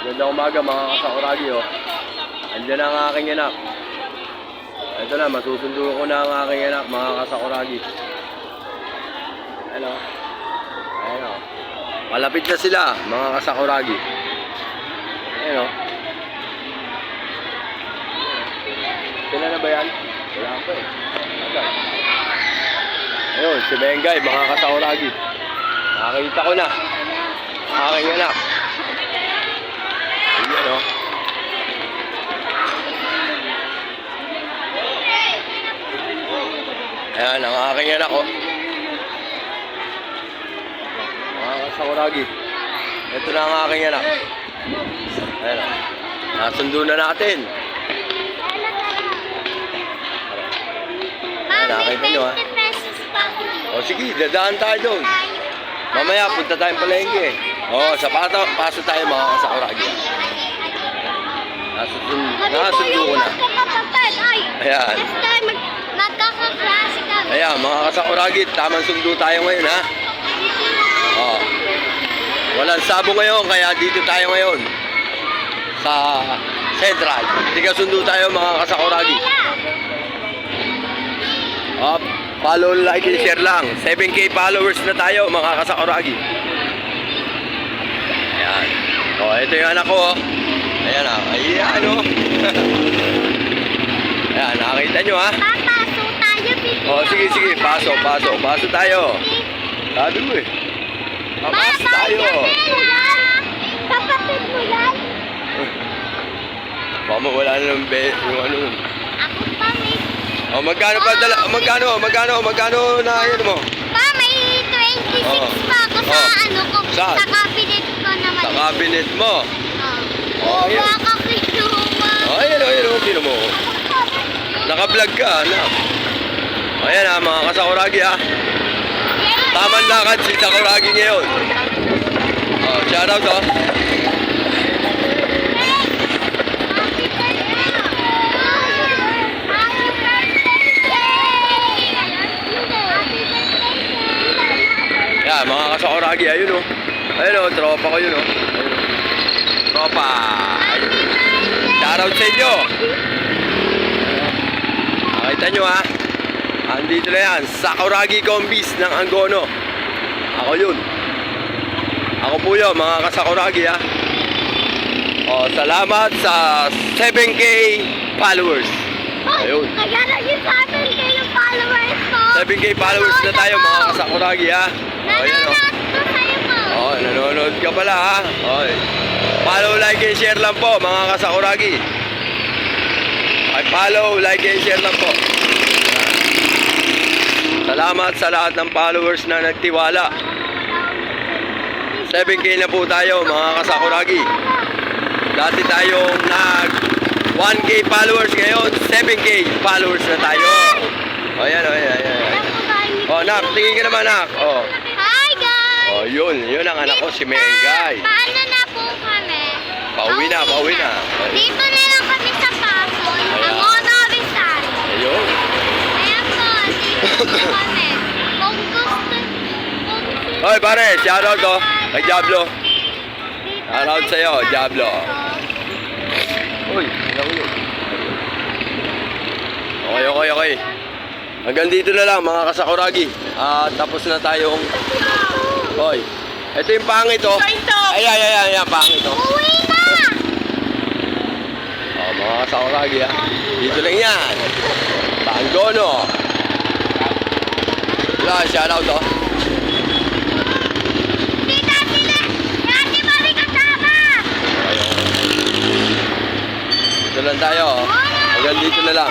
Magandang umaga mga kasakuragi, oh. Andiyan na ang aking anak. Ito na, masusundo ko na ang aking anak, mga kasakuragi. Ayan, oh. Ayan, oh. Malapit na sila, mga kasakuragi. Ayan, oh. Sila na ba yan? Wala pa eh. Okay. Ayun, si Bengay, mga kasakuragi. Nakakita ko na aking anak. Ayan, oh. Ayan, ang aking anak, oh. Mga kasakuragi. Ito na ang aking anak. Ayan, oh. Nasundo na natin. Ayan, nakita nyo, ha. O sige, dadaan tayo doon. Mamaya, punta tayong palengke. O, sa paso tayo mga kasakuragi. Nasundo ko na. Ayan. Ayan, mga kasakuragi, tamang sundo tayo ngayon, ha. O. Walang sabo ngayon, kaya dito tayo ngayon. Sa Central. Tiga sundo tayo mga kasakuragi. O, follow, like, and share lang. 7K followers na tayo mga kasakuragi. Ayan. O, ito yung anak ko, oh. Ayan, ha. Ayan, oh. Ayan, nakakita nyo, ha. Papaso tayo, bibigyan. O, sige, paso tayo. Sabi mo, eh. Papaso tayo. Kapatid mo yan. Baka mawala na ng yung ano. Ako pa may... O, magkano pa dala? Magkano na yan mo? Pa, may 26 pa ako sa ano ko. Saan? Sa cabinet ko naman. Sa cabinet mo. Oo, ayan. baka kinuha. O, ayan, sino mo? Naka-vlog ka, anak. O, ayan, ha, mga kasakuragi, ha. Tamang lakad si Sakuragi ngayon. O, shoutout, oh. Yan, mga kasakuragi, ayun, oh. Ayun, oh, tropa ko yun, oh. Ayun, oh. Tropa. Ayun. Shoutout sa inyo. Nakita nyo, ha. Andito na yan, Sakuragi Combis ng Angono. Ako yun. Ako po yun, mga kasakuragi, ha. O, salamat sa 7K followers. Ayun. Kaya na yung 7K yung followers ko. 7K followers na tayo, mga kasakuragi, ha. O, yan, o. Nanonood ko sa'yo po. O, nanonood ka pala, ha. O, follow, like, and share lang po, mga kasakuragi. Ay, follow, like, and share lang po. Salamat sa lahat ng followers na nagtiwala. 7K na po tayo, mga kasakuragi. Dati tayong nag 1K followers, ngayon 7K followers na tayo. O, ayan. O, nak, tingin ka naman, nak. O. Hi, guys! O, yun ang anak ko, si Mengay. Paano na po kami? Pauwi na. Dito na lang kami sa Paso. Angono, Rizal. Ayun. Ayan po, dito po kami. Kung gusto... Hoy, pare, shoutout, oh. Kay Diablo. Shoutout sa'yo, Diablo. Uy, ano yun? Okay. Hanggang dito na lang, mga kasakuragi. Tapos na tayong... Hoy, ito yung pangit, oh. Ayan, pangit, oh. Uwi na! Oh, mga kasakuragi, ha. Dito lang yan. Angono. Wala, shoutout, oh. Dito lang tayo, oh. Hanggang dito na lang.